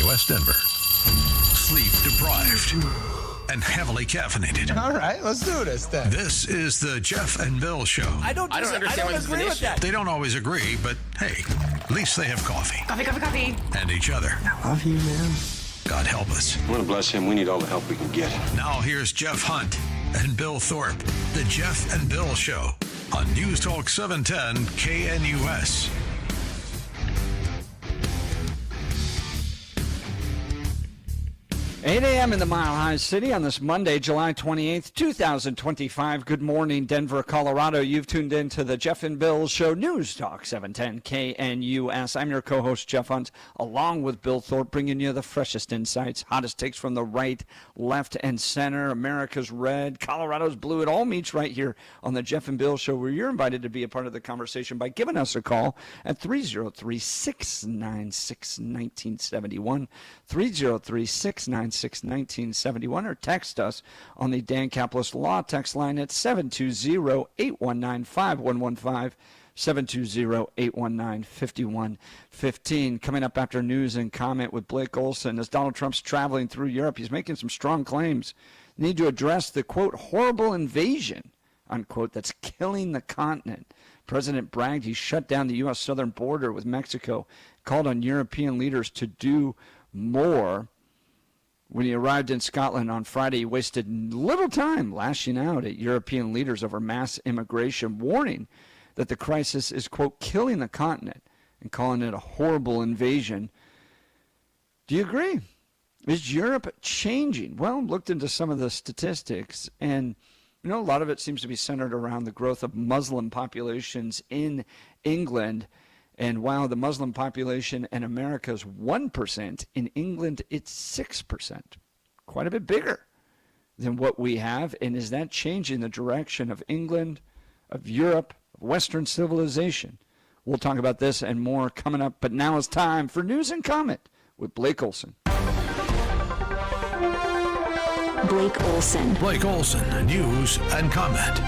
West Denver. Sleep deprived and heavily caffeinated. All right, let's do this then. This is the Jeff and Bill Show. I don't agree with that. They don't always agree, but hey, at least they have coffee. Coffee. And each other. I love you, man. God help us. I want to bless him. We need all the help we can get. Now here's Jeff Hunt and Bill Thorpe. The Jeff and Bill Show on News Talk 710 KNUS. 8 a.m. in the Mile High City on this Monday, July 28th, 2025. Good morning, Denver, Colorado. You've tuned in to the Jeff and Bill Show, News Talk 710 KNUS. I'm your co-host, Jeff Hunt, along with Bill Thorpe, bringing you the freshest insights, hottest takes from the right, left, and center. America's red, Colorado's blue. It all meets right here on the Jeff and Bill Show, where you're invited to be a part of the conversation by giving us a call at 303-696-1971, 303-696-1971, or text us on the Dan Caplis Law text line at 720-819-5115, 720-819-5115. Coming up after news and comment with Blake Olson. As Donald Trump's traveling through Europe, he's making some strong claims. Need to address the, quote, horrible invasion, unquote, that's killing the continent. President bragged he shut down the U.S. southern border with Mexico, called on European leaders to do more. When he arrived in Scotland on Friday, he wasted little time lashing out at European leaders over mass immigration, warning that the crisis is, quote, killing the continent and calling it a horrible invasion. Do you agree? Is Europe changing? Well, looked into some of the statistics, and you know, a lot of it seems to be centered around the growth of Muslim populations in England. And while the Muslim population in America is 1%, in England it's 6%. Quite a bit bigger than what we have. And is that changing the direction of England, of Europe, of Western civilization? We'll talk about this and more coming up. But now it's time for News and Comment with Blake Olson. Blake Olson. Blake Olson, News and Comment.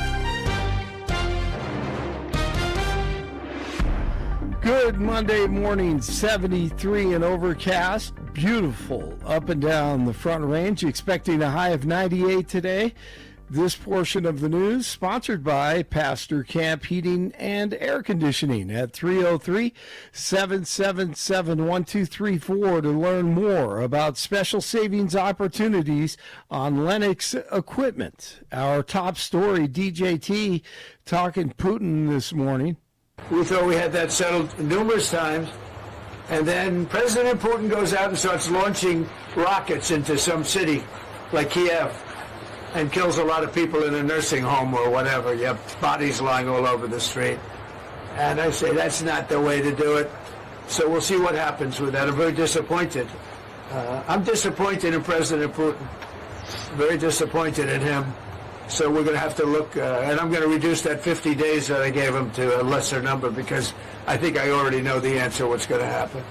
Good Monday morning, 73 and overcast. Beautiful up and down the Front Range. Expecting a high of 98 today. This portion of the news sponsored by Pastor Camp Heating and Air Conditioning at 303-777-1234 to learn more about special savings opportunities on Lennox equipment. Our top story, DJT talking Putin this morning. We thought we had that settled numerous times. And then President Putin goes out and starts launching rockets into some city like Kiev and kills a lot of people in a nursing home or whatever. You have bodies lying all over the street. And I say that's not the way to do it. So we'll see what happens with that. I'm very disappointed. I'm disappointed in President Putin. Very disappointed in him. So we're going to have to look, and I'm going to reduce that 50 days that I gave him to a lesser number because I think I already know the answer what's going to happen.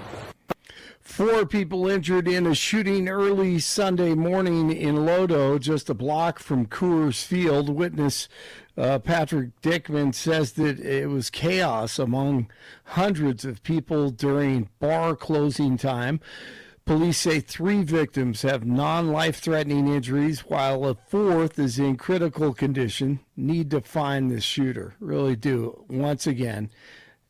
4 people injured in a shooting early Sunday morning in Lodo, just a block from Coors Field. Witness Patrick Dickman says that it was chaos among hundreds of people during bar closing time. Police say 3 victims have non-life-threatening injuries, while a 4th is in critical condition. Need to find this shooter. Really do. Once again,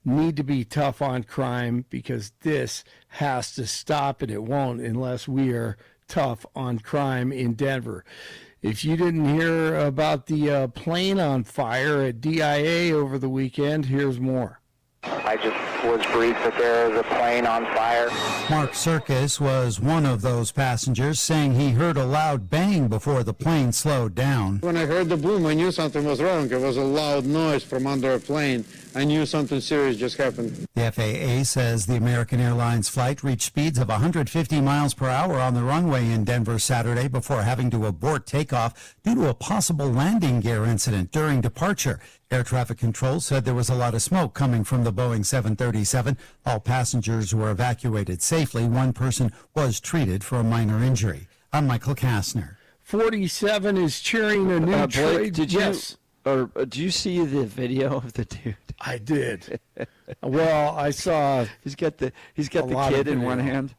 need to be tough on crime because this has to stop, and it won't unless we are tough on crime in Denver. If you didn't hear about the plane on fire at DIA over the weekend, here's more. I just was briefed that there was a plane on fire. Mark Serkis was one of those passengers, saying he heard a loud bang before the plane slowed down. When I heard the boom, I knew something was wrong. It was a loud noise from under a plane. I knew something serious just happened. The FAA says the American Airlines flight reached speeds of 150 miles per hour on the runway in Denver Saturday before having to abort takeoff due to a possible landing gear incident during departure. Air traffic control said there was a lot of smoke coming from the Boeing 737. All passengers were evacuated safely. One person was treated for a minor injury. I'm Michael Kastner. 47 is cheering a new trade. Blake, do you see the video of the dude? I did. Well, I saw. He's got the kid in one hand,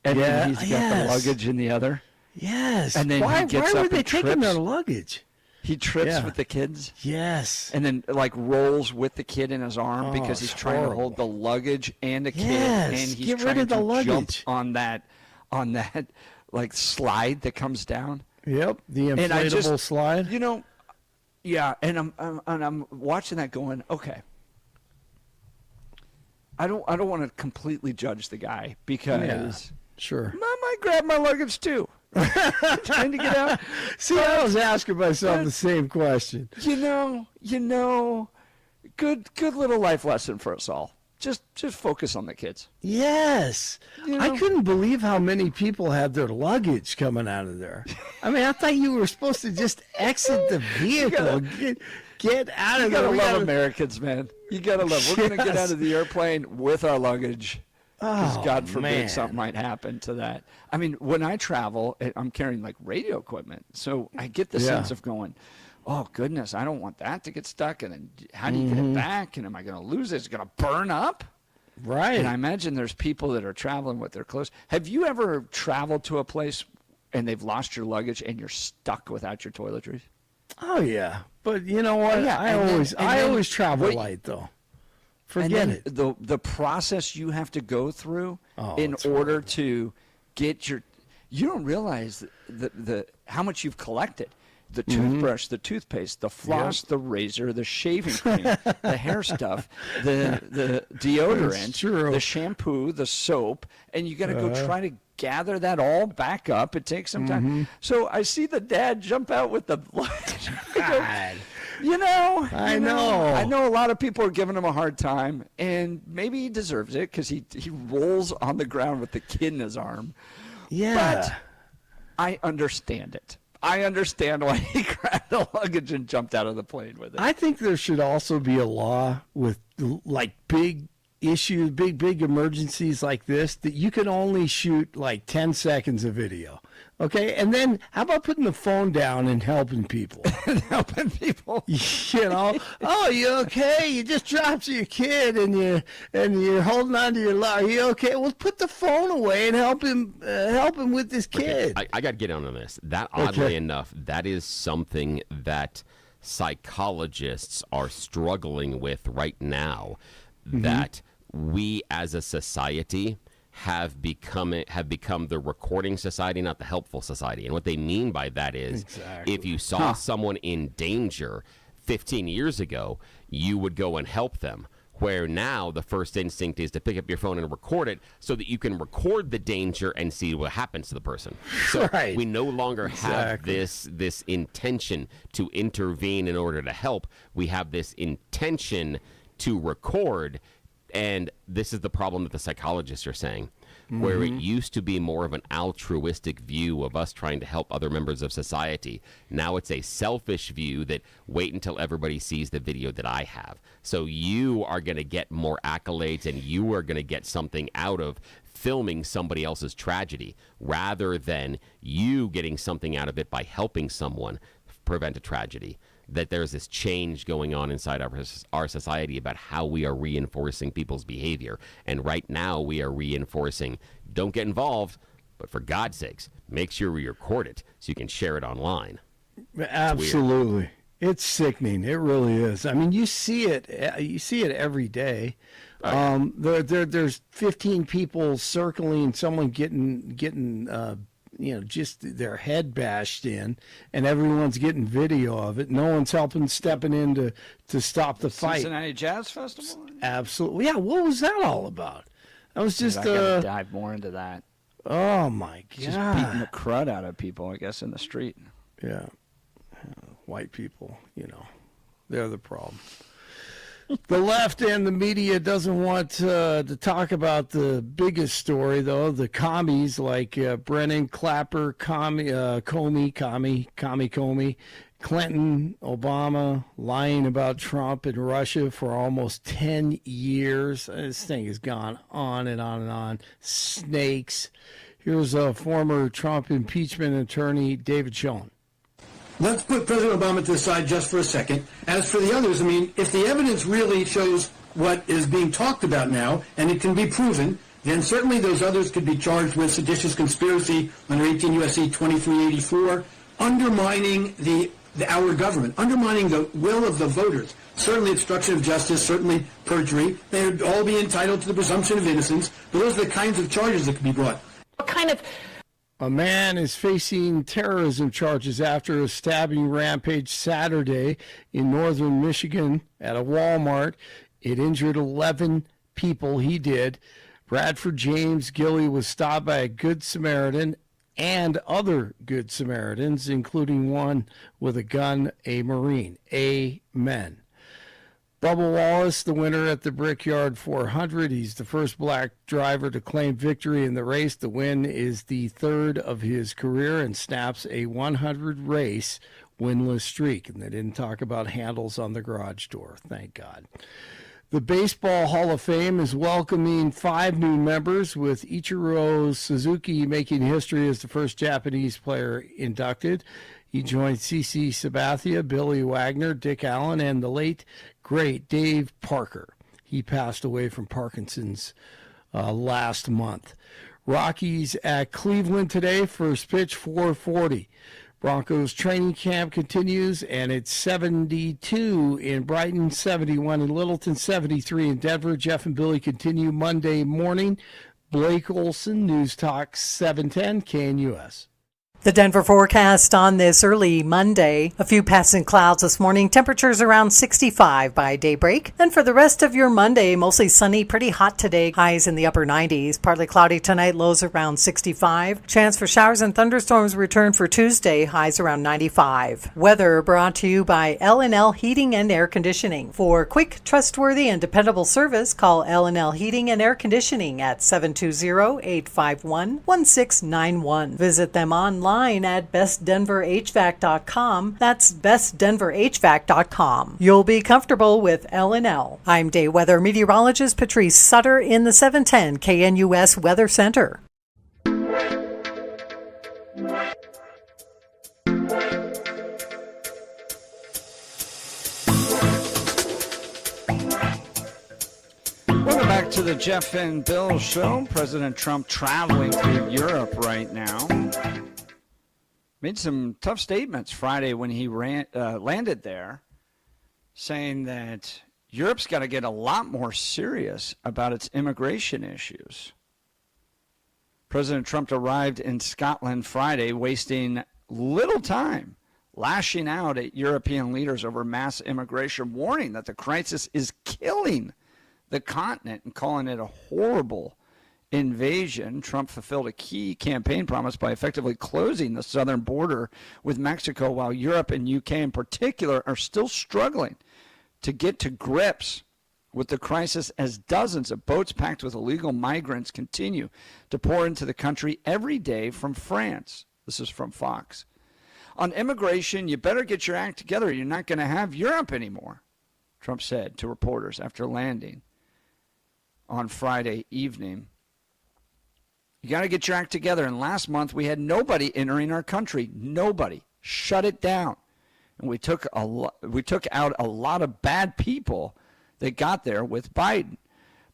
And then he's got the luggage in the other. Yes. And then why he gets were up they and taking trips. their luggage? He trips with the kids. Yes. And then rolls with the kid in his arm because he's trying to hold the luggage and the kid, and he's Get trying rid of the to luggage. jump on that slide that comes down. Yep, the inflatable slide. Yeah, and I'm watching that going, okay. I don't want to completely judge the guy because sure. I might grab my luggage too. Trying to get out. See, I was asking myself the same question. Good little life lesson for us all. Just focus on the kids. Yes. I couldn't believe how many people had their luggage coming out of there. I mean, I thought you were supposed to just exit the vehicle, get out of there. You gotta love Americans, man. You gotta love. We're gonna get out of the airplane with our luggage. Because God forbid something might happen to that. I mean, when I travel, I'm carrying radio equipment, so I get the sense of going, oh goodness, I don't want that to get stuck. And then how do you get it back? And am I going to lose it? Is it going to burn up? Right. And I imagine there's people that are traveling with their clothes. Have you ever traveled to a place and they've lost your luggage and you're stuck without your toiletries? Oh yeah, but you know what? I always travel light though. Forget it. The process you have to go through in order to get your, you don't realize the how much you've collected. The toothbrush, the toothpaste, the floss, the razor, the shaving cream, the hair stuff, the deodorant, the shampoo, the soap, and you got to go try to gather that all back up. It takes some time. So I see the dad jump out with the luggage. God. I know a lot of people are giving him a hard time, and maybe he deserves it because he rolls on the ground with the kid in his arm. Yeah. But I understand it. I understand why he grabbed the luggage and jumped out of the plane with it. I think there should also be a law with big issues, big emergencies like this that you can only shoot 10 seconds of video. Okay, and then how about putting the phone down and helping people? Helping people, Oh, you okay? You just dropped your kid, and you're holding on to your luggage. Are you okay? Well, put the phone away and help him with this kid. Okay, I got to get on this. That oddly enough, that is something that psychologists are struggling with right now. That we as a society have become the recording society, not the helpful society. And what they mean by that is if you saw someone in danger 15 years ago, you would go and help them. Where now the first instinct is to pick up your phone and record it so that you can record the danger and see what happens to the person. So we no longer have this intention to intervene in order to help. We have this intention to record. And this is the problem that the psychologists are saying, where it used to be more of an altruistic view of us trying to help other members of society. Now it's a selfish view that wait until everybody sees the video that I have. So you are going to get more accolades and you are going to get something out of filming somebody else's tragedy rather than you getting something out of it by helping someone prevent a tragedy. That there's this change going on inside our society about how we are reinforcing people's behavior. And right now we are reinforcing, don't get involved, but for God's sakes, make sure we record it so you can share it online. Absolutely. It's sickening. It really is. I mean, you see it every day. There's 15 people circling someone getting just their head bashed in, and everyone's getting video of it. No one's stepping in to stop the fight. Cincinnati Jazz Festival? Absolutely. Yeah, what was that all about? That was just... I gotta dive more into that. Oh, my God. Just beating the crud out of people, I guess, in the street. Yeah. White people, they're the problem. The left and the media doesn't want to talk about the biggest story, though. The commies like Brennan, Clapper, Comey, Clinton, Obama, lying about Trump and Russia for almost 10 years. This thing has gone on and on and on. Snakes. Here's a former Trump impeachment attorney, David Schoen. Let's put President Obama to the side just for a second. As for the others, if the evidence really shows what is being talked about now, and it can be proven, then certainly those others could be charged with seditious conspiracy under 18 U.S.C. 2384, undermining our government, undermining the will of the voters. Certainly obstruction of justice, certainly perjury. They would all be entitled to the presumption of innocence, but those are the kinds of charges that could be brought. What kind of... A man is facing terrorism charges after a stabbing rampage Saturday in northern Michigan at a Walmart. It injured 11 people. He did. Bradford James Gilly was stopped by a Good Samaritan and other Good Samaritans, including one with a gun, a Marine. Amen. Bubba Wallace, the winner at the Brickyard 400. He's the first black driver to claim victory in the race. The win is the third of his career and snaps a 100-race winless streak. And they didn't talk about handles on the garage door. Thank God. The Baseball Hall of Fame is welcoming 5 new members, with Ichiro Suzuki making history as the first Japanese player inducted. He joined CC Sabathia, Billy Wagner, Dick Allen, and the late, great Dave Parker. He passed away from Parkinson's last month. Rockies at Cleveland today, first pitch 4:40. Broncos training camp continues, and it's 72 in Brighton, 71 in Littleton, 73 in Denver. Jeff and Billy continue Monday morning. Blake Olson, News Talk 710 KNUS. The Denver forecast on this early Monday. A few passing clouds this morning. Temperatures around 65 by daybreak. Then for the rest of your Monday, mostly sunny, pretty hot today. Highs in the upper 90s. Partly cloudy tonight, lows around 65. Chance for showers and thunderstorms return for Tuesday. Highs around 95. Weather brought to you by L&L Heating and Air Conditioning. For quick, trustworthy, and dependable service, call L&L Heating and Air Conditioning at 720-851-1691. Visit them online at bestdenverhvac.com. That's bestdenverhvac.com. You'll be comfortable with L&L. I'm day weather meteorologist Patrice Sutter in the 710 KNUS Weather Center. Welcome back to the Jeff and Bill Show. President Trump traveling through Europe right now. Made some tough statements Friday when he landed there, saying that Europe's got to get a lot more serious about its immigration issues. President Trump arrived in Scotland Friday, wasting little time lashing out at European leaders over mass immigration, warning that the crisis is killing the continent and calling it a horrible invasion. Trump fulfilled a key campaign promise by effectively closing the southern border with Mexico, while Europe and UK in particular are still struggling to get to grips with the crisis, as dozens of boats packed with illegal migrants continue to pour into the country every day from France. This is from Fox. On immigration, you better get your act together. You're not going to have Europe anymore, Trump said to reporters after landing on Friday evening. You got to get your act together. And last month, we had nobody entering our country. Nobody. Shut it down. And we took out a lot of bad people that got there with Biden.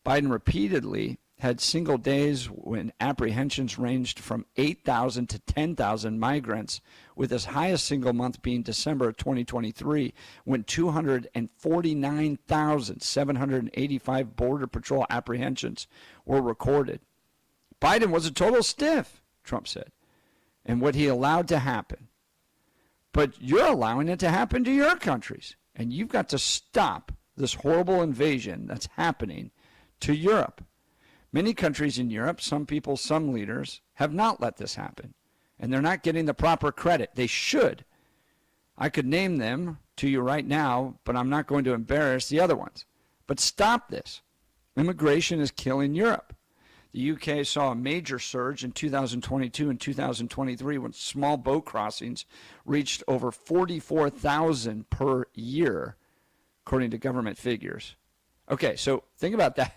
Biden repeatedly had single days when apprehensions ranged from 8,000 to 10,000 migrants, with his highest single month being December of 2023, when 249,785 Border Patrol apprehensions were recorded. Biden was a total stiff, Trump said, and what he allowed to happen. But you're allowing it to happen to your countries, and you've got to stop this horrible invasion that's happening to Europe. Many countries in Europe, some people, some leaders, have not let this happen, and they're not getting the proper credit. They should. I could name them to you right now, but I'm not going to embarrass the other ones. But stop this. Immigration is killing Europe. The UK saw a major surge in 2022 and 2023 when small boat crossings reached over 44,000 per year, according to government figures. Okay, so think about that.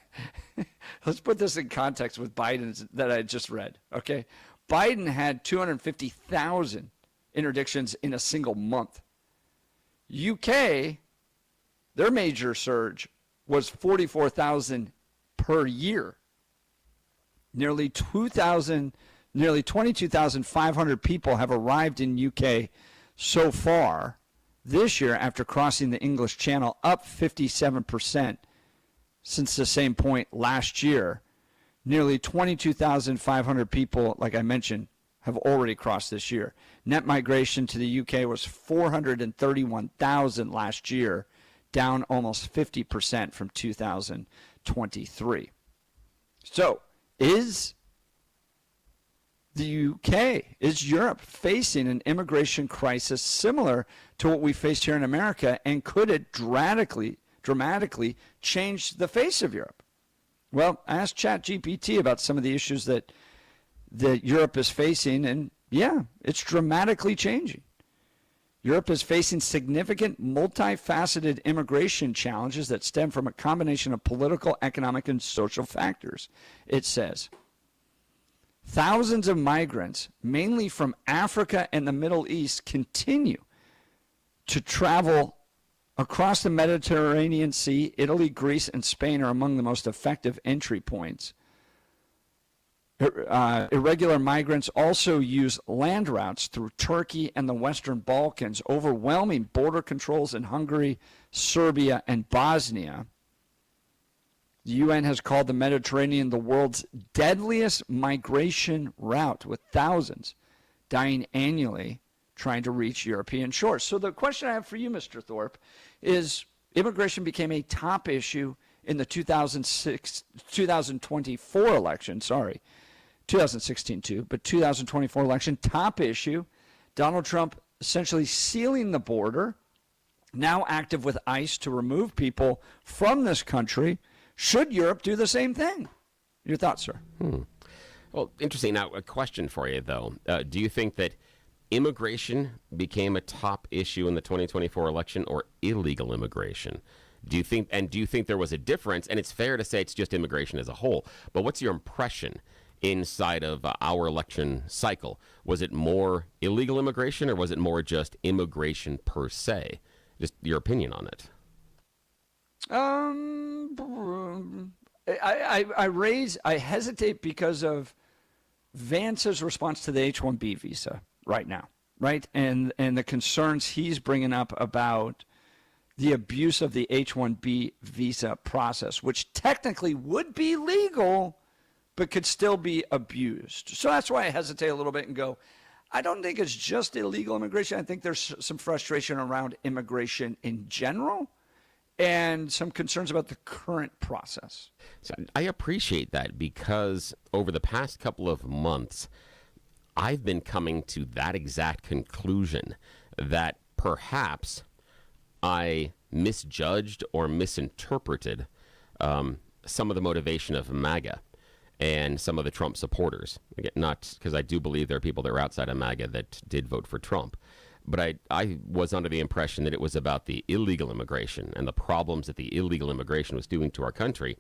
Let's put this in context with Biden's that I just read. Okay, Biden had 250,000 interdictions in a single month. UK, their major surge was 44,000 per year. Nearly 22,500 people have arrived in UK so far this year after crossing the English Channel, up 57% since the same point last year. Nearly 22,500 people, like I mentioned, have already crossed this year. Net migration to the UK was 431,000 last year, down almost 50% from 2023. So, is the UK, is Europe facing an immigration crisis similar to what we faced here in America, and could it dramatically change the face of Europe? Well, I asked ChatGPT about some of the issues that Europe is facing, and yeah, it's dramatically changing. Europe is facing significant multifaceted immigration challenges that stem from a combination of political, economic, and social factors. It says, thousands of migrants, mainly from Africa and the Middle East, continue to travel across the Mediterranean Sea. Italy, Greece, and Spain are among the most effective entry points. Irregular migrants also use land routes through Turkey and the Western Balkans, overwhelming border controls in Hungary, Serbia, and Bosnia. The UN has called the Mediterranean the world's deadliest migration route, with thousands dying annually trying to reach European shores. So the question I have for you, Mr. Thorpe, is immigration became a top issue in the 2024 election, 2016 too, but 2024 election, top issue. Donald Trump essentially sealing the border, now active with ICE to remove people from this country. Should Europe do the same thing? Your thoughts, sir? Well, interesting. Now, a question for you, though. Do you think that immigration became a top issue in the 2024 election, or illegal immigration? Do you think there was a difference? And it's fair to say it's just immigration as a whole, but what's your impression inside of our election cycle? Was it more illegal immigration, or was it more just immigration per se? Just your opinion on it. I hesitate because of Vance's response to the H-1B visa right now, right? And the concerns he's bringing up about the abuse of the H-1B visa process, which technically would be legal, but could still be abused. So that's why I hesitate a little bit and go, I don't think it's just illegal immigration. I think there's some frustration around immigration in general and some concerns about the current process. So I appreciate that, because over the past couple of months, I've been coming to that exact conclusion, that perhaps I misjudged or misinterpreted some of the motivation of MAGA and some of the Trump supporters. Again, not because I do believe there are people that are outside of MAGA that did vote for Trump, but I was under the impression that it was about the illegal immigration and the problems that the illegal immigration was doing to our country.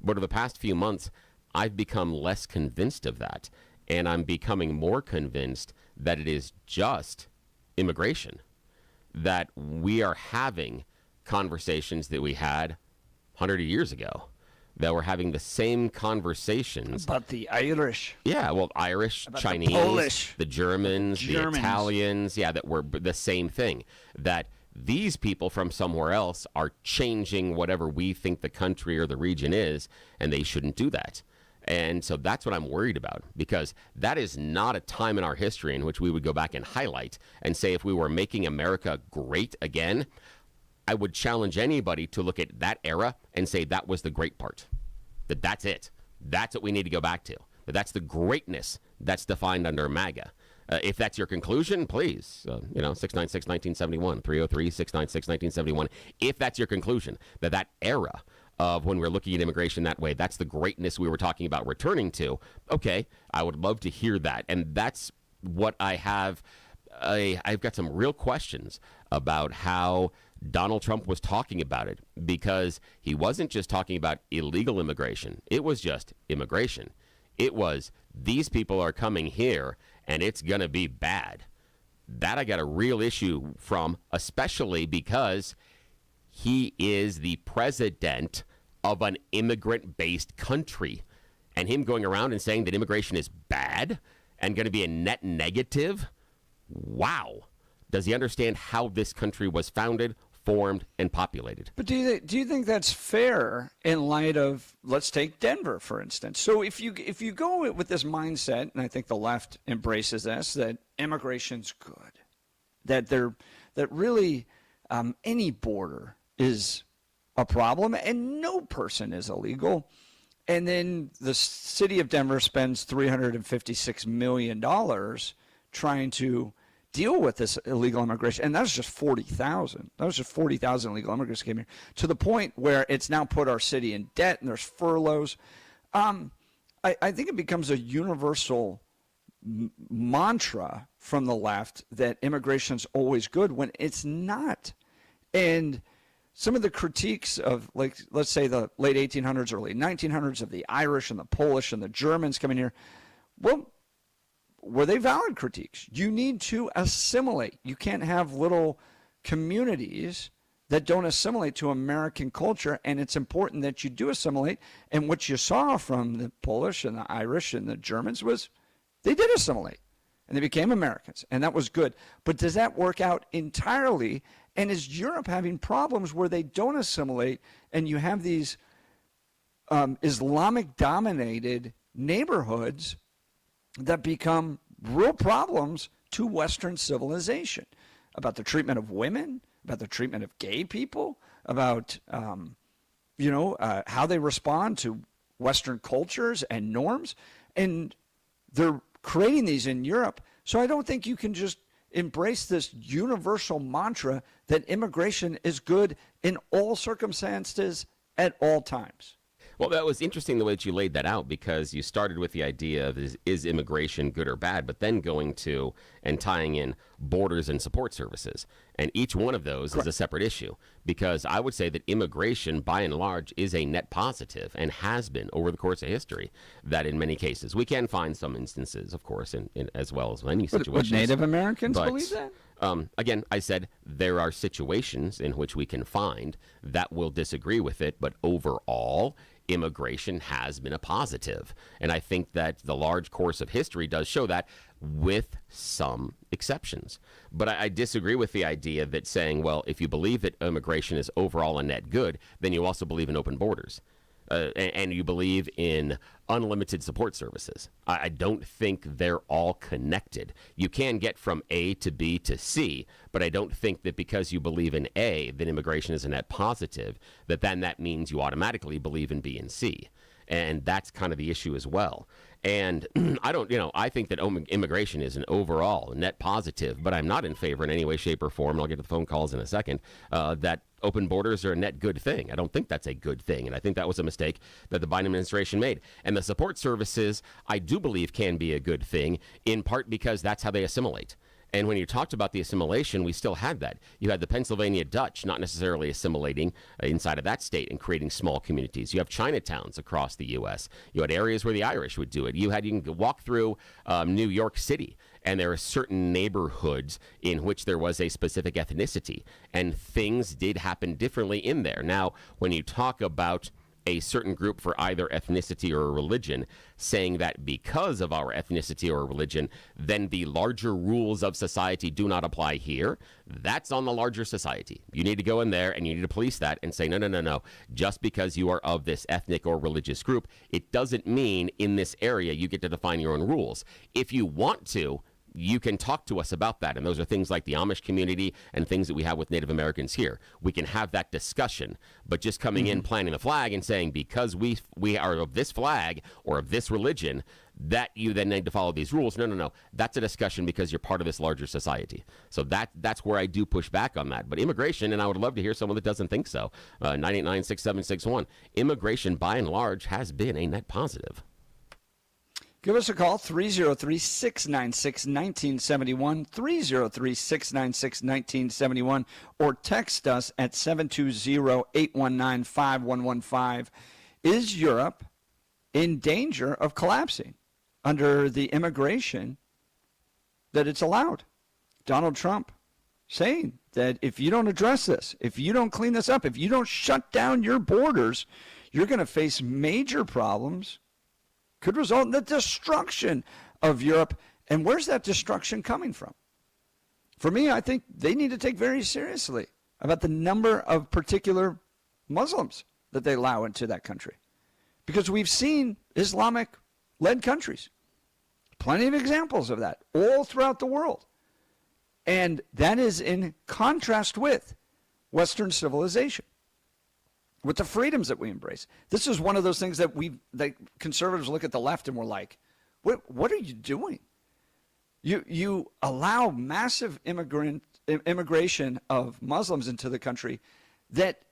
But over the past few months, I've become less convinced of that, and I'm becoming more convinced that it is just immigration, that we are having conversations that we had 100 years ago, that we're having the same conversations. About the Irish. Yeah, well, Irish, about Chinese, the Polish, the Germans, the Italians, that were the same thing. That these people from somewhere else are changing whatever we think the country or the region is, and they shouldn't do that. And so that's what I'm worried about, because that is not a time in our history in which we would go back and highlight and say, if we were making America great again, I would challenge anybody to look at that era and say that was the great part, that's it. That's what we need to go back to. That's the greatness that's defined under MAGA. If that's your conclusion, please, 696-1971, 303-696-1971. If that's your conclusion, that era of when we're looking at immigration that way, that's the greatness we were talking about returning to, okay, I would love to hear that. And that's what I have. I've got some real questions about how Donald Trump was talking about it, because he wasn't just talking about illegal immigration. It was just immigration. It was, these people are coming here and it's going to be bad. That I got a real issue from, especially because he is the president of an immigrant-based country. and him going around and saying that immigration is bad and going to be a net negative, wow. Does he understand how this country was founded, formed, and populated? But do you think that's fair in light of, let's take Denver, for instance? So if you go with this mindset, and I think the left embraces this, that immigration's good, that really any border is a problem and no person is illegal, and then the city of Denver spends $356 million trying to deal with this illegal immigration, and that was just 40,000. That was just 40,000 illegal immigrants came here, to the point where it's now put our city in debt, and there's furloughs. I think it becomes a universal mantra from the left that immigration's always good when it's not. And some of the critiques of, like, let's say the late 1800s, early 1900s, of the Irish and the Polish and the Germans coming here, well, were they valid critiques? You need to assimilate. You can't have little communities that don't assimilate to American culture, and it's important that you do assimilate. And what you saw from the Polish and the Irish and the Germans was they did assimilate, and they became Americans, and that was good. But does that work out entirely? And is Europe having problems where they don't assimilate, and you have these Islamic-dominated neighborhoods that become real problems to Western civilization, about the treatment of women, about the treatment of gay people, about how they respond to Western cultures and norms, and they're creating these in Europe. So I don't think you can just embrace this universal mantra that immigration is good in all circumstances at all times. Well, that was interesting the way that you laid that out, because you started with the idea of is immigration good or bad, but then going to and tying in borders and support services. And each one of those is a separate issue, because I would say that immigration, by and large, is a net positive and has been over the course of history, that in many cases. We can find some instances, of course, in as well as many situations. Would Native Americans believe that? Again, I said there are situations in which we can find that will disagree with it, but overall, immigration has been a positive. And I think that the large course of history does show that, with some exceptions. But I disagree with the idea that saying, well, if you believe that immigration is overall a net good, then you also believe in open borders. And you believe in unlimited support services. I don't think they're all connected. You can get from A to B to C, but I don't think that because you believe in A, that immigration is a net positive, that means you automatically believe in B and C. And that's kind of the issue as well. And I think that immigration is an overall net positive, but I'm not in favor in any way, shape, or form, and I'll get to the phone calls in a second, that open borders are a net good thing. I don't think that's a good thing, and I think that was a mistake that the Biden administration made. And the support services, I do believe, can be a good thing, in part because that's how they assimilate. And when you talked about the assimilation, we still had that. You had the Pennsylvania Dutch not necessarily assimilating inside of that state and creating small communities. You have Chinatowns across the U.S. You had areas where the Irish would do it. You can walk through New York City, and there are certain neighborhoods in which there was a specific ethnicity, and things did happen differently in there. Now, when you talk about a certain group for either ethnicity or religion, saying that because of our ethnicity or religion, then the larger rules of society do not apply here, that's on the larger society. You need to go in there and you need to police that and say, no. Just because you are of this ethnic or religious group, it doesn't mean in this area you get to define your own rules. If you want to, you can talk to us about that. And those are things like the Amish community and things that we have with Native Americans here. We can have that discussion, but just coming in, planting the flag and saying, because we are of this flag or of this religion, that you then need to follow these rules. No. That's a discussion because you're part of this larger society. So that's where I do push back on that. But immigration, and I would love to hear someone that doesn't think so, 989-6761, immigration by and large has been a net positive. Give us a call, 303-696-1971, 303-696-1971, or text us at 720-819-5115. Is Europe in danger of collapsing under the immigration that it's allowed? Donald Trump saying that if you don't address this, if you don't clean this up, if you don't shut down your borders, you're going to face major problems could result in the destruction of Europe. And where's that destruction coming from? For me, I think they need to take very seriously about the number of particular Muslims that they allow into that country. Because we've seen Islamic-led countries. Plenty of examples of that all throughout the world. And that is in contrast with Western civilization, with the freedoms that we embrace. This is one of those things that conservatives look at the left and we're like, what are you doing? You allow massive immigration of Muslims into the country that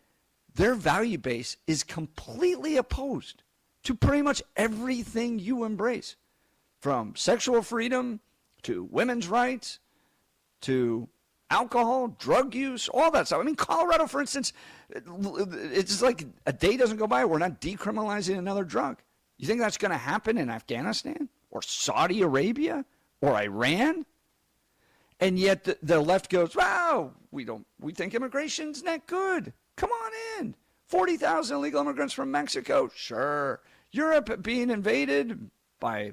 their value base is completely opposed to pretty much everything you embrace, from sexual freedom to women's rights to alcohol, drug use, all that stuff. I mean, Colorado, for instance, it's like a day doesn't go by we're not decriminalizing another drug. You think that's going to happen in Afghanistan or Saudi Arabia or Iran? And yet the left goes, wow, we think immigration's not good. Come on in. 40,000 illegal immigrants from Mexico. Sure. Europe being invaded by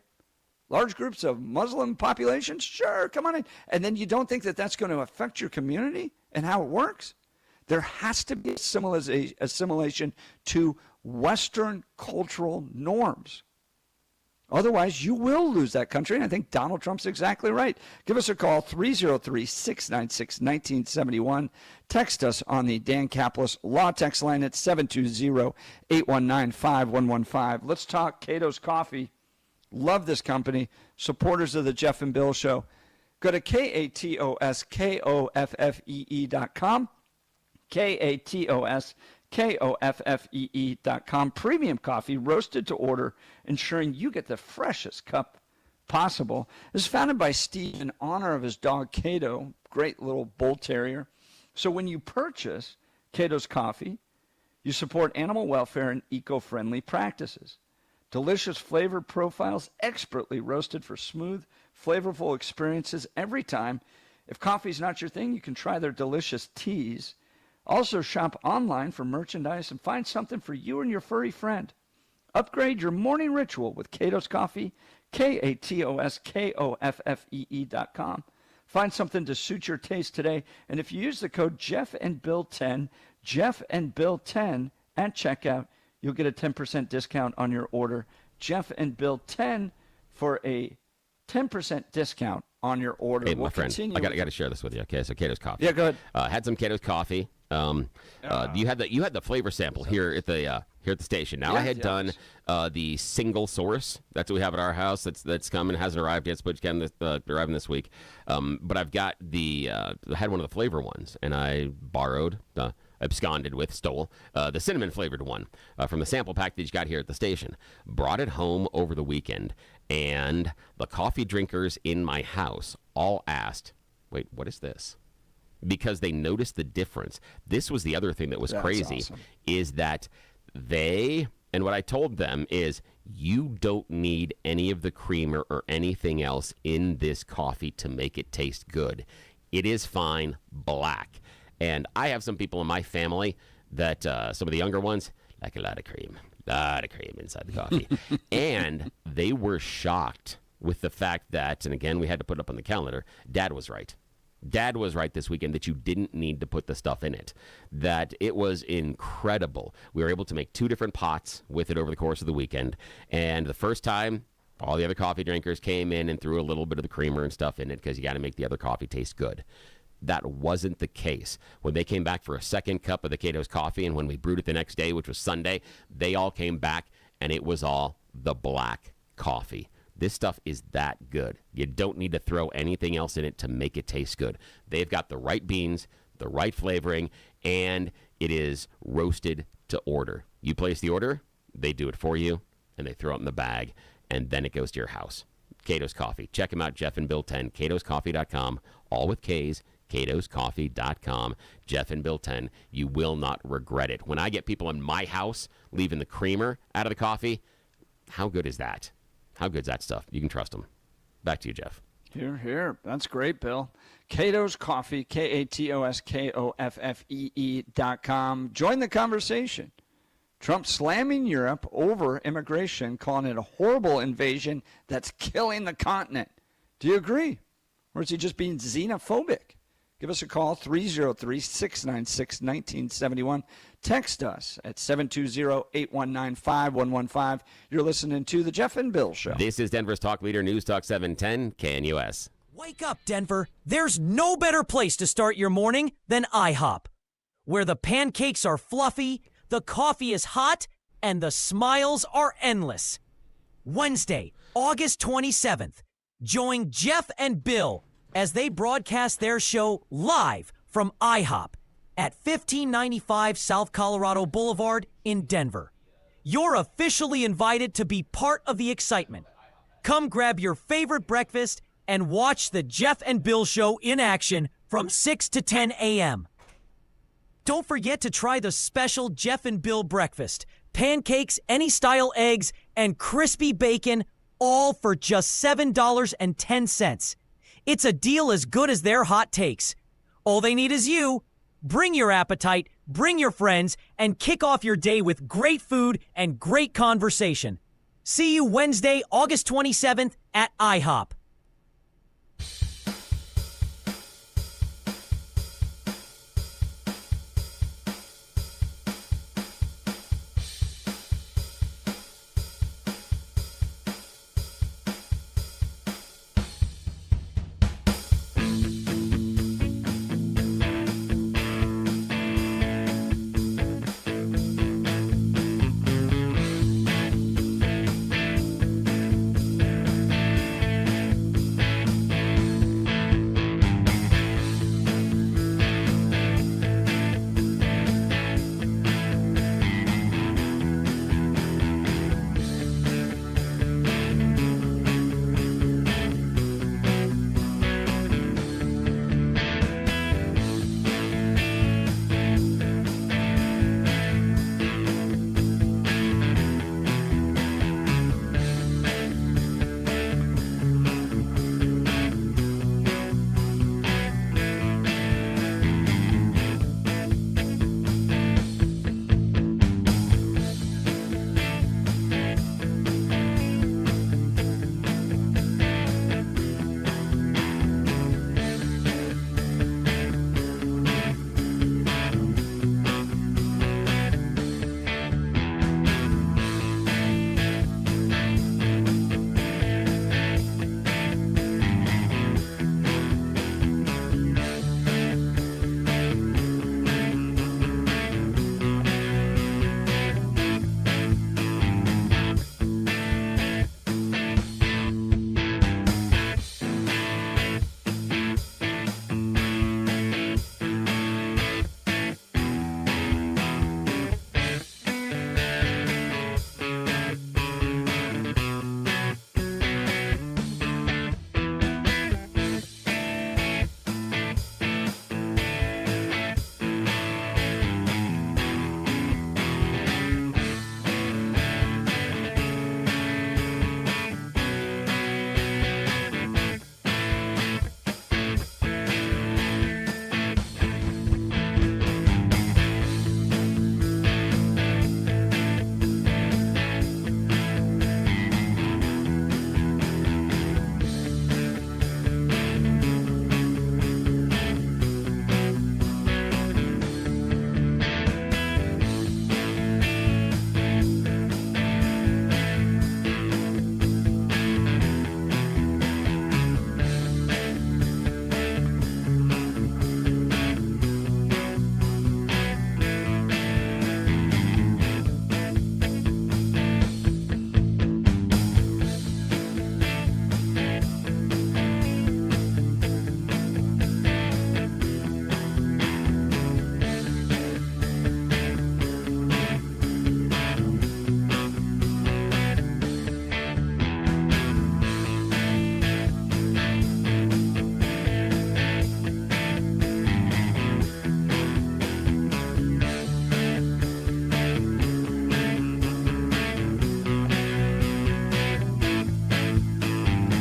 large groups of Muslim populations. Sure. Come on in. And then you don't think that that's going to affect your community and how it works? There has to be assimilation to Western cultural norms. Otherwise, you will lose that country, and I think Donald Trump's exactly right. Give us a call, 303-696-1971. Text us on the Dan Caplis Law Text line at 720-819-5115. Let's talk Cato's Coffee. Love this company. Supporters of the Jeff and Bill Show. Go to KATOSKOFFEE.com. KATOSKOFFEE.com. Premium coffee, roasted to order, ensuring you get the freshest cup possible. This is founded by Steve in honor of his dog Cato, great little bull terrier. So when you purchase Cato's Coffee, you support animal welfare and eco-friendly practices. Delicious flavor profiles, expertly roasted for smooth, flavorful experiences every time. If coffee's not your thing, you can try their delicious teas. Also shop online for merchandise and find something for you and your furry friend. Upgrade your morning ritual with Cato's Coffee, KATOSKOFFEE.com. Find something to suit your taste today. And if you use the code JeffandBill10, JeffandBill10 at checkout, you'll get a 10% discount on your order. JeffandBill10 for a 10% discount on your order. Hey, my friend, I got to share this with you. Okay, so Cato's Coffee. Yeah, go ahead. Had some Cato's Coffee. You had the flavor sample here at the station. Now I had done the single source. That's what we have at our house. That's coming. It hasn't arrived yet. It's supposed to arriving this week. But I've got I had one of the flavor ones, and I stole the cinnamon flavored one from the sample pack that you got here at the station. Brought it home over the weekend, and the coffee drinkers in my house all asked, "Wait, what is this?" Because they noticed the difference. This was the other thing that was crazy, awesome. Is that and what I told them is, you don't need any of the creamer or anything else in this coffee to make it taste good. It is fine black. And I have some people in my family that, some of the younger ones, like a lot of cream inside the coffee. And they were shocked with the fact that, and again, we had to put it up on the calendar, Dad was right. Dad was right this weekend that you didn't need to put the stuff in it, that it was incredible. We were able to make 2 different pots with it over the course of the weekend. And the first time, all the other coffee drinkers came in and threw a little bit of the creamer and stuff in it because you got to make the other coffee taste good. That wasn't the case. When they came back for a second cup of the Cato's Coffee, and when we brewed it the next day, which was Sunday, they all came back, and it was all the black coffee. This stuff is that good. You don't need to throw anything else in it to make it taste good. They've got the right beans, the right flavoring, and it is roasted to order. You place the order, they do it for you, and they throw it in the bag, and then it goes to your house. Cato's Coffee. Check them out, Jeff and Bill 10, catoscoffee.com, all with K's, catoscoffee.com, Jeff and Bill 10. You will not regret it. When I get people in my house leaving the creamer out of the coffee, how good is that? How good's that stuff? You can trust them. Back to you, Jeff. Here. That's great, Bill. Cato's Coffee, KATOSKOFFEE.com. Join the conversation. Trump slamming Europe over immigration, calling it a horrible invasion that's killing the continent. Do you agree? Or is he just being xenophobic? Give us a call, 303-696-1971. Text us at 720-819-5115. You're listening to The Jeff and Bill Show. This is Denver's Talk Leader, News Talk 710, KNUS. Wake up, Denver. There's no better place to start your morning than IHOP, where the pancakes are fluffy, the coffee is hot, and the smiles are endless. Wednesday, August 27th, join Jeff and Bill as they broadcast their show live from IHOP at 1595 South Colorado Boulevard in Denver. You're officially invited to be part of the excitement. Come grab your favorite breakfast and watch the Jeff and Bill Show in action from 6 to 10 a.m. Don't forget to try the special Jeff and Bill breakfast. Pancakes, any style eggs, and crispy bacon, all for just $7.10. It's a deal as good as their hot takes. All they need is you. Bring your appetite, bring your friends, and kick off your day with great food and great conversation. See you Wednesday, August 27th at IHOP.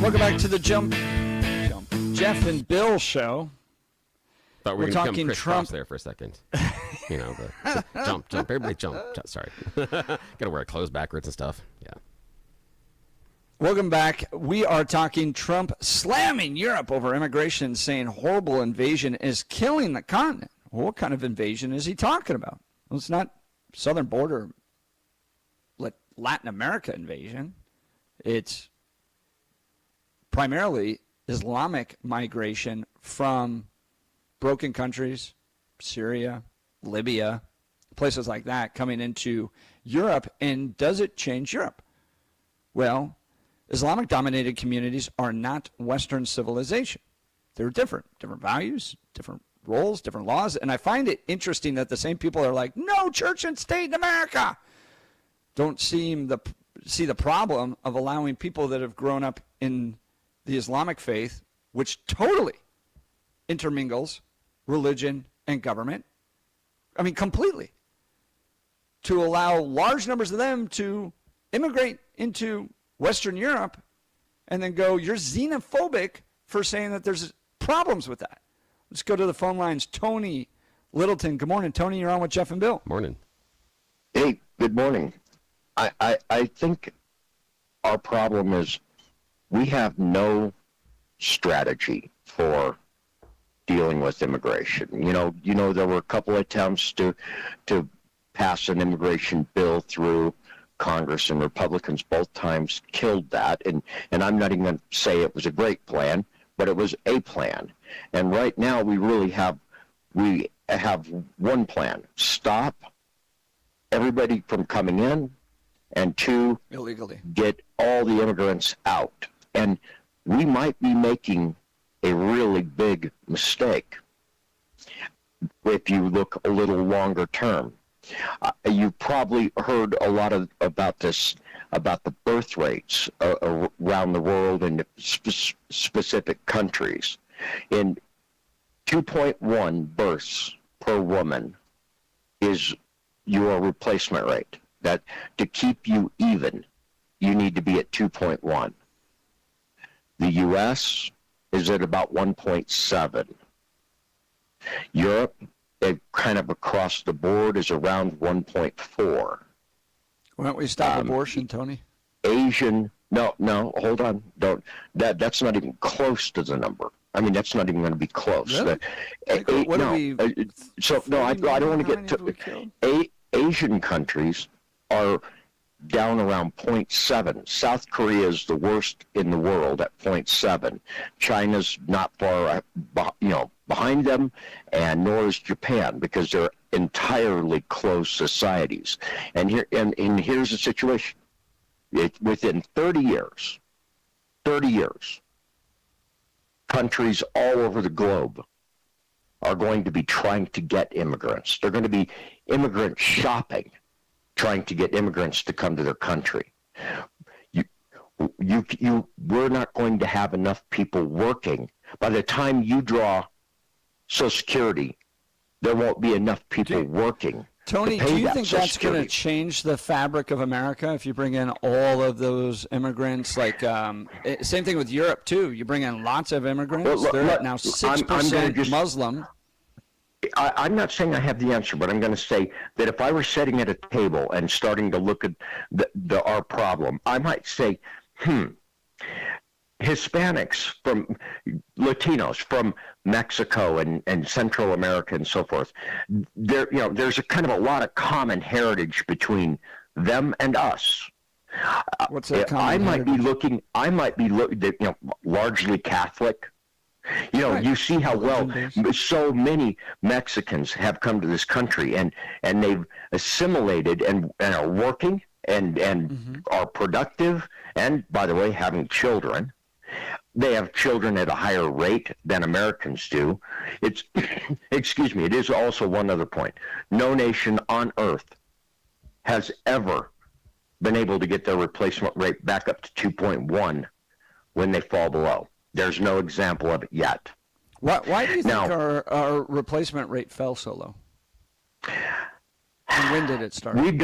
Welcome back to the Jeff and Bill Show. Thought we were We're going to talking Chris Trump Cross there for a second. You know, the jump, everybody jump. Sorry. Got to wear clothes backwards and stuff. Yeah. Welcome back. We are talking Trump slamming Europe over immigration, saying horrible invasion is killing the continent. Well, what kind of invasion is he talking about? Well, it's not southern border Latin America invasion. It's primarily Islamic migration from broken countries, Syria, Libya, places like that, coming into Europe. And does it change Europe? Well, Islamic-dominated communities are not Western civilization. They're different values, different roles, different laws. And I find it interesting that the same people are like, no church and state in America, don't see the problem of allowing people that have grown up in the Islamic faith, which totally intermingles religion and government, I mean, completely, to allow large numbers of them to immigrate into Western Europe and then go, you're xenophobic for saying that there's problems with that. Let's go to the phone lines. Tony Littleton. Good morning, Tony. You're on with Jeff and Bill. Morning. Hey, good morning. I think our problem is we have no strategy for dealing with immigration. You know, there were a couple of attempts to pass an immigration bill through Congress, and Republicans both times killed that. And I'm not even going to say it was a great plan, but it was a plan. And right now we have one plan: stop everybody from coming in, and two, illegally get all the immigrants out. And we might be making a really big mistake if you look a little longer term. You've probably heard a lot about this, about the birth rates around the world in specific countries. In 2.1 births per woman is your replacement rate. That to keep you even, you need to be at 2.1. The U.S. is at about 1.7. Europe, kind of across the board, is around 1.4. Why don't we stop abortion, Tony? No, hold on. That's not even close to the number. I mean, that's not even going to be close. Really? I don't want to get to Asian countries are down around 0.7. South Korea is the worst in the world at 0.7. China's not far, behind them, and nor is Japan, because they're entirely closed societies. And here's the situation: within 30 years, countries all over the globe are going to be trying to get immigrants. They're going to be immigrant shopping, trying to get immigrants to come to their country. We're not going to have enough people working. By the time you draw Social Security, there won't be enough people working. Tony, do you think that's going to change the fabric of America if you bring in all of those immigrants? Like, same thing with Europe, too. You bring in lots of immigrants. They're now 6% Muslim. I'm not saying I have the answer, but I'm going to say that if I were sitting at a table and starting to look at our problem, I might say, Hispanics, from Latinos from Mexico and Central America and so forth, there's a kind of a lot of common heritage between them and us. What's that common heritage? I might be looking, largely Catholic. Right. You see how well so many Mexicans have come to this country and they've assimilated and are working and are productive, and, by the way, having children. They have children at a higher rate than Americans do. It is also one other point. No nation on earth has ever been able to get their replacement rate back up to 2.1 when they fall below. There's no example of it yet. Why do you think our replacement rate fell so low? And when did it start? We've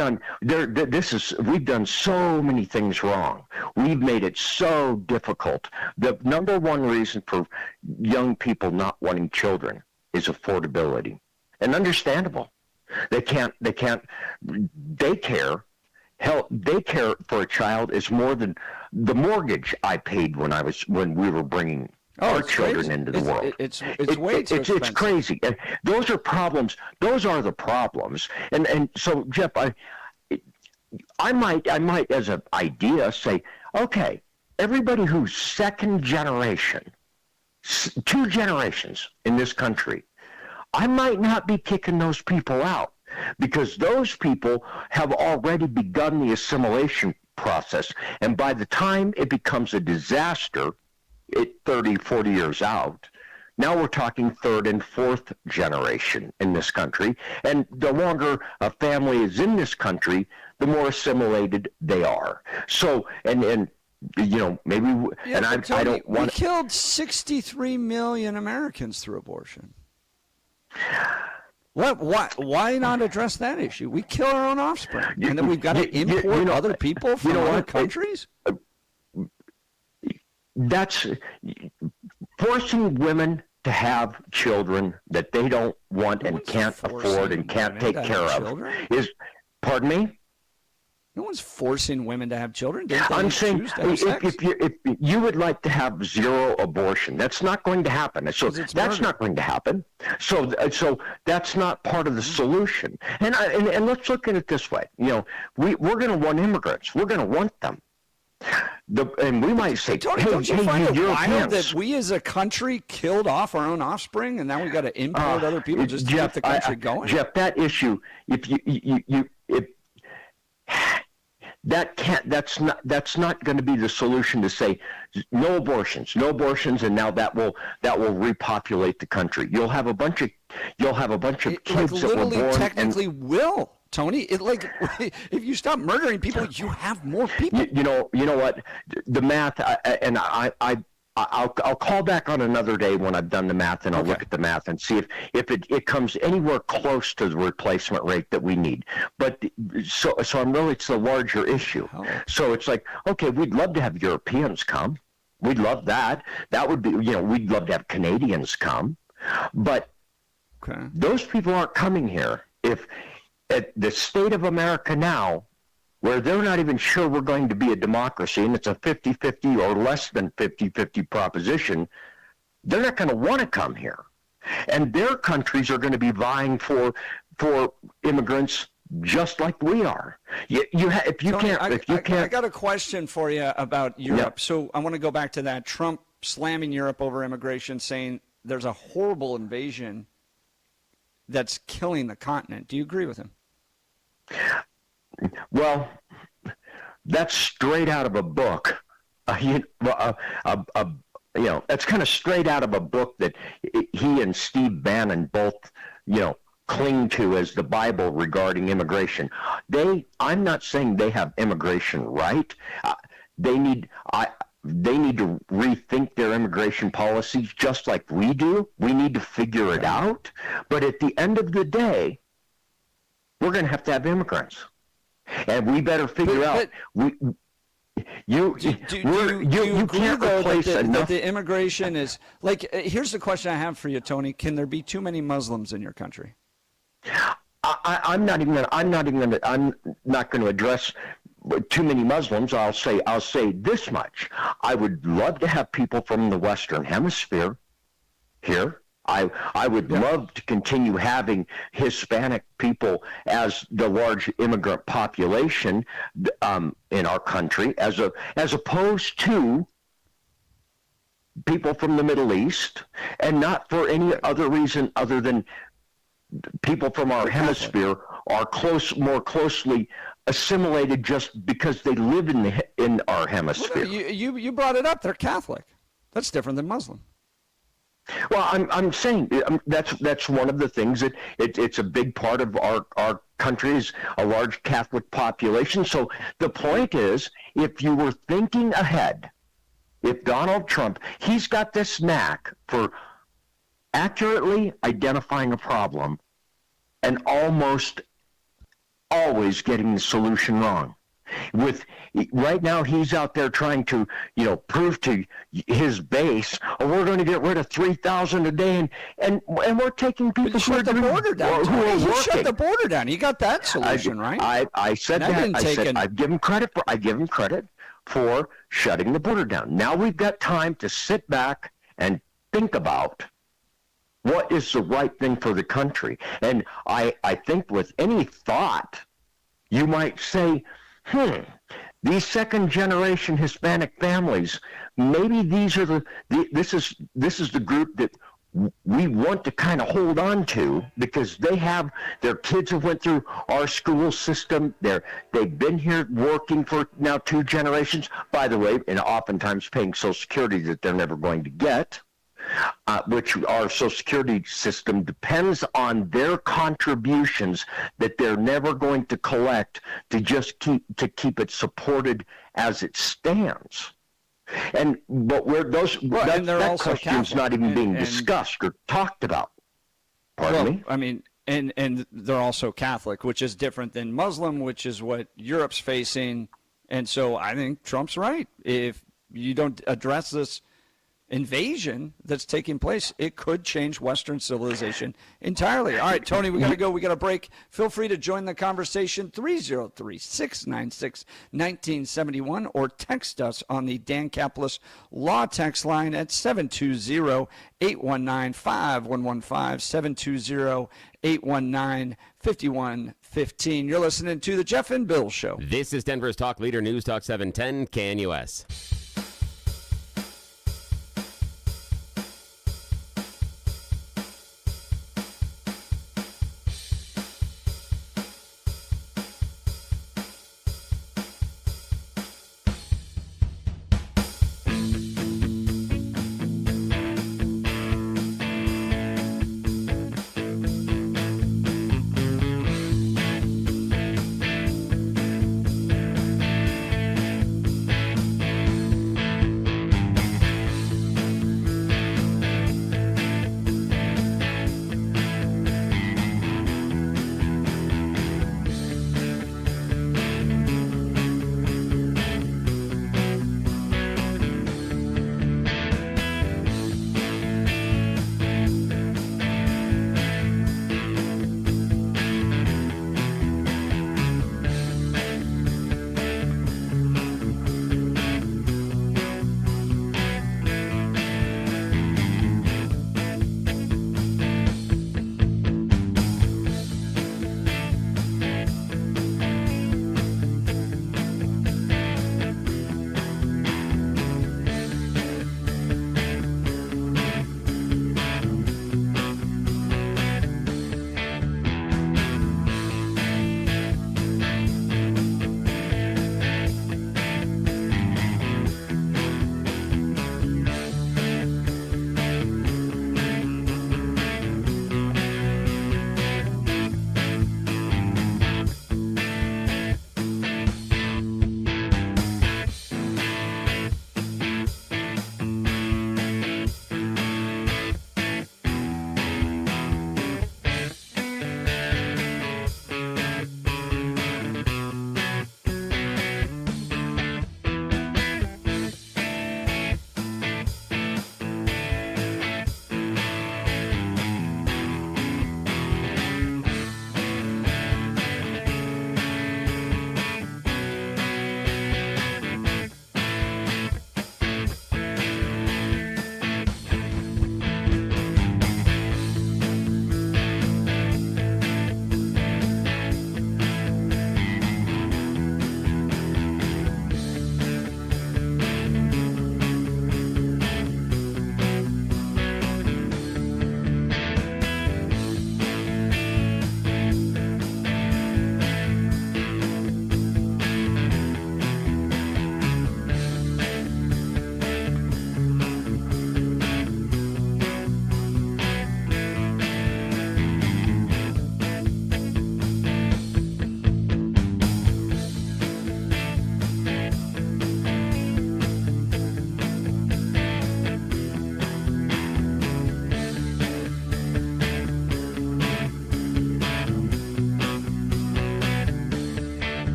done so many things wrong. We've made it so difficult. The number one reason for young people not wanting children is affordability, and understandable. They can't. Daycare, hell, daycare for a child is more than the mortgage I paid when we were bringing our children into the world. It's way too expensive. It's crazy. And those are problems. Those are the problems. And so, Jeff, I might as an idea say, okay, everybody who's second generation, 2 generations in this country, I might not be kicking those people out, because those people have already begun the assimilation process. And by the time it becomes a disaster, 30, 40 years out, now we're talking 3rd and 4th generation in this country. And the longer a family is in this country, the more assimilated they are. So, and you know, maybe, yeah, and I don't want. We killed 63 million Americans through abortion. Why not address that issue? We kill our own offspring, and then we've got to import other people from other countries? That's forcing women to have children that they don't want and can't afford and can't take care of. Pardon me? No one's forcing women to have children. I'm saying if you would like to have 0 abortion, that's not going to happen. So that's not going to happen. So that's not part of the solution. And let's look at it this way. You know, we're going to want immigrants. We're going to want them. And we might say, Tony, don't you find it wild that we as a country killed off our own offspring, and now we got to import other people just to keep the country going? Jeff, that issue, that's not going to be the solution to say no abortions, and now that will repopulate the country. You'll have a bunch of kids that were born. Technically will. Tony, if you stop murdering people, you have more people. You know what? The math, I'll call back on another day when I've done the math, and I'll look at the math and see if it comes anywhere close to the replacement rate that we need. But so I'm really, it's a larger issue. So it's like, okay, we'd love to have Europeans come. We'd love that. That would be, we'd love to have Canadians come. But those people aren't coming here. If at the state of America now, where they're not even sure we're going to be a democracy, and it's a 50-50 or less than 50-50 proposition, they're not going to want to come here. And their countries are going to be vying for immigrants just like we are. I got a question for you about Europe. Yep. So I want to go back to that. Trump slamming Europe over immigration, saying there's a horrible invasion that's killing the continent. Do you agree with him? Well, that's straight out of a book. That's kind of straight out of a book that he and Steve Bannon both, cling to as the Bible regarding immigration. I'm not saying they have immigration right. They need to rethink their immigration policies just like we do. We need to figure it out. But at the end of the day, we're going to have immigrants. And we better figure out. You can't replace enough. That the immigration is like. Here's the question I have for you, Tony. Can there be too many Muslims in your country? I'm not going to address too many Muslims. I'll say this much. I would love to have people from the Western Hemisphere here. I would love to continue having Hispanic people as the large immigrant population in our country, as opposed to people from the Middle East, and not for any other reason other than people from our hemisphere are more closely assimilated just because they live in our hemisphere. Well, you brought it up. They're Catholic. That's different than Muslim. Well, I'm saying that's one of the things that it's a big part of our country is a large Catholic population. So the point is, if you were thinking ahead, if Donald Trump, he's got this knack for accurately identifying a problem and almost always getting the solution wrong. Right now, he's out there trying to, prove to his base, we're going to get rid of 3,000 a day, and we're taking people who are the border down. who are He working. shut the border down. He got that solution, right? I said that. I give him credit for shutting the border down. Now we've got time to sit back and think about what is the right thing for the country. And I think with any thought, you might say, these second-generation Hispanic families, maybe these are this is the group that we want to kind of hold on to, because their kids have went through our school system. They've been here working for now 2 generations, by the way, and oftentimes paying Social Security that they're never going to get. Which our Social Security system depends on their contributions that they're never going to collect to just keep it supported as it stands. But where that question's not even being discussed or talked about. Pardon me? I mean, and they're also Catholic, which is different than Muslim, which is what Europe's facing. And so I think Trump's right. If you don't address this invasion that's taking place, it could change Western civilization entirely. All right, Tony, we got to go. We got a break. Feel free to join the conversation, 303-696-1971, or text us on the Dan Caplis Law text line at 720-819-5115, 720-819-5115. You're listening to The Jeff and Bill Show. This is Denver's Talk Leader, News Talk 710 KNUS.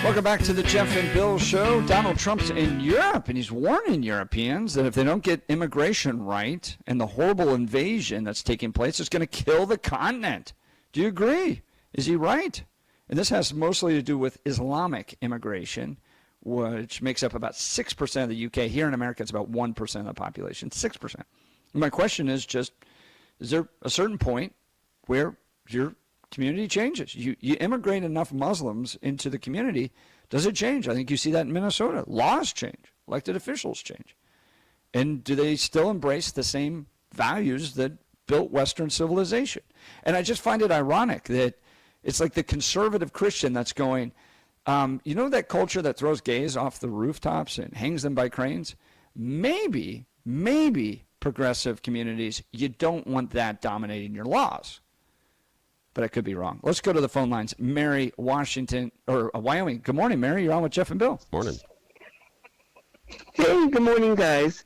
Welcome back to the Jeff and Bill Show. Donald Trump's in Europe, and he's warning Europeans that if they don't get immigration right and the horrible invasion that's taking place, it's going to kill the continent. Do you agree? Is he right? And this has mostly to do with Islamic immigration, which makes up about 6% of the UK. Here in America, it's about 1% of the population, 6%. And my question is just, is there a certain point where your community changes? You immigrate enough Muslims into the community, does it change? I think you see that in Minnesota. Laws change. Elected officials change. And do they still embrace the same values that built Western civilization? And I just find it ironic that it's like the conservative Christian that's going, you know that culture that throws gays off the rooftops and hangs them by cranes? Maybe progressive communities, you don't want that dominating your laws. But I could be wrong. Let's go to the phone lines. Mary, Wyoming. Good morning, Mary. You're on with Jeff and Bill. Morning. Hey, good morning, guys.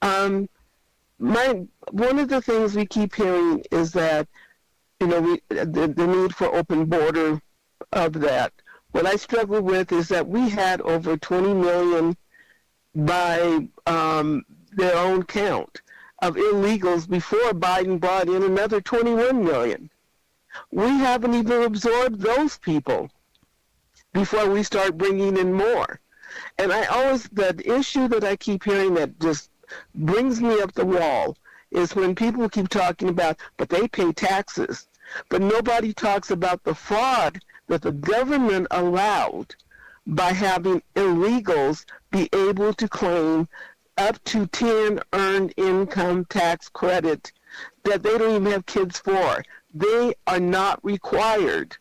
One of the things we keep hearing is that, the need for open border of that. What I struggle with is that we had over 20 million by their own count of illegals before Biden brought in another 21 million. We haven't even absorbed those people before we start bringing in more. And the issue that I keep hearing that just brings me up the wall is when people keep talking about, but they pay taxes. But nobody talks about the fraud that the government allowed by having illegals be able to claim up to 10 earned income tax credit that they don't even have kids for. They are not required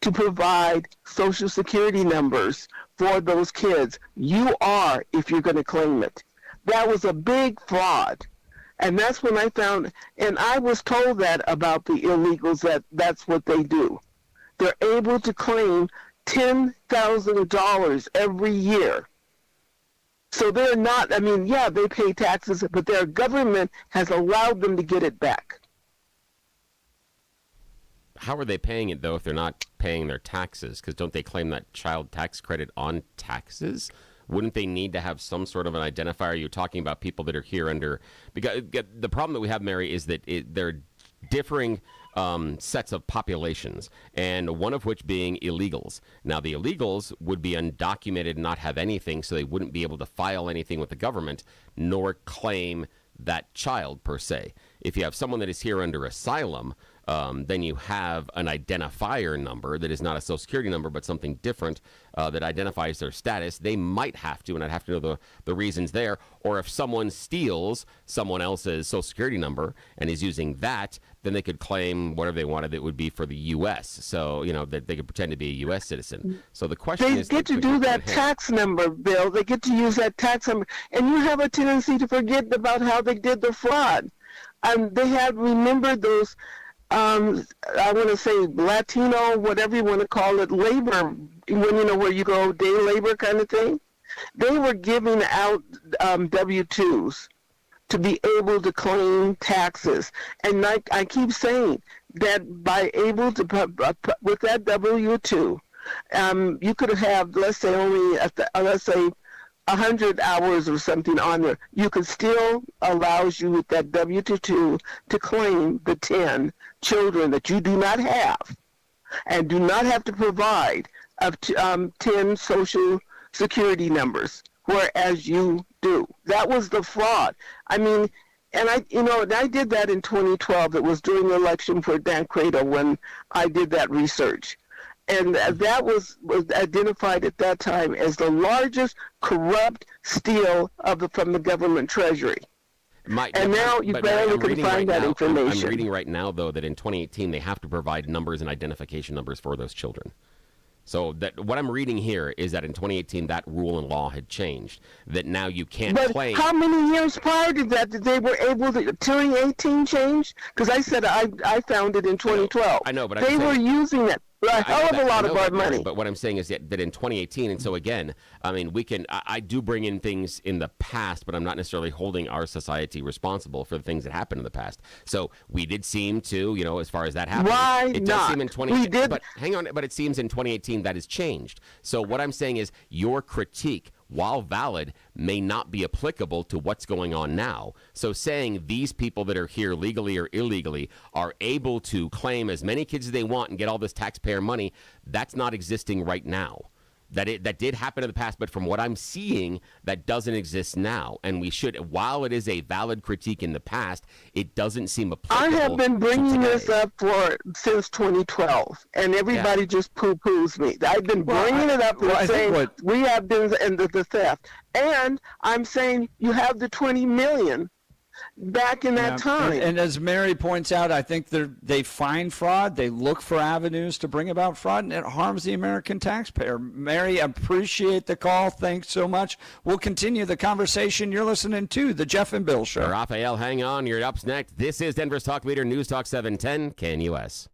to provide Social Security numbers for those kids. You are if you're going to claim it. That was a big fraud. And that's when I found, and I was told that about the illegals, that's what they do. They're able to claim $10,000 every year. So they're not, they pay taxes, but their government has allowed them to get it back. How are they paying it, though, if they're not paying their taxes? Because don't they claim that child tax credit on taxes? Wouldn't they need to have some sort of an identifier? You're talking about people that are here under... Because the problem that we have, Mary, is that they're differing sets of populations, and one of which being illegals. Now, the illegals would be undocumented and not have anything, so they wouldn't be able to file anything with the government, nor claim that child, per se. If you have someone that is here under asylum... then you have an identifier number that is not a Social Security number, but something different that identifies their status. They might have to, and I'd have to know the reasons there. Or if someone steals someone else's Social Security number and is using that, then they could claim whatever they wanted that would be for the U.S. So, that they could pretend to be a U.S. citizen. So the question is... They get to do that tax number, Bill. They get to use that tax number. And you have a tendency to forget about how they did the fraud. They had remembered those... I want to say Latino, whatever you want to call it, labor, where you go day labor kind of thing. They were giving out W-2s to be able to claim taxes. And like I keep saying, that by able to, with that W-2, you could have, let's say, only, 100 hours or something on there. You could still allows you with that W-2 to claim the 10 children that you do not have and do not have to provide up to 10 Social Security numbers, whereas you do. That was the fraud. And I did that in 2012. It was during the election for Dan Cradle when I did that research. And that was identified at that time as the largest corrupt steal from the government treasury. Now you barely can find that information. I'm reading right now, though, that in 2018 they have to provide numbers and identification numbers for those children. So that what I'm reading here is that in 2018 that rule and law had changed. That now you can't claim. How many years prior to that did they were able to 2018 change? Because I said I found it in 2012. I know, but they were using that. A hell of a lot of our money. But what I'm saying is that in 2018, and so again, I mean, I do bring in things in the past, but I'm not necessarily holding our society responsible for the things that happened in the past. So we did seem to, as far as that happened. Why it not? does seem in 2018. We did. But hang on, but it seems in 2018 that has changed. So what I'm saying is your critique, while valid, may not be applicable to what's going on now. So saying these people that are here legally or illegally are able to claim as many kids as they want and get all this taxpayer money, that's not existing right now. That did happen in the past, but from what I'm seeing, that doesn't exist now. And we should, while it is a valid critique in the past, it doesn't seem applicable. I have been bringing this up since 2012, and everybody just poo-poos me. I've been bringing it up and saying we have been in the theft. And I'm saying you have the $20 million back in that time. And as Mary points out, I think they find fraud. They look for avenues to bring about fraud, and it harms the American taxpayer. Mary, appreciate the call. Thanks so much. We'll continue the conversation. You're listening to The Jeff and Bill Show. Raphael, hang on. You're up next. This is Denver's Talk Leader, News Talk 710 KNUS.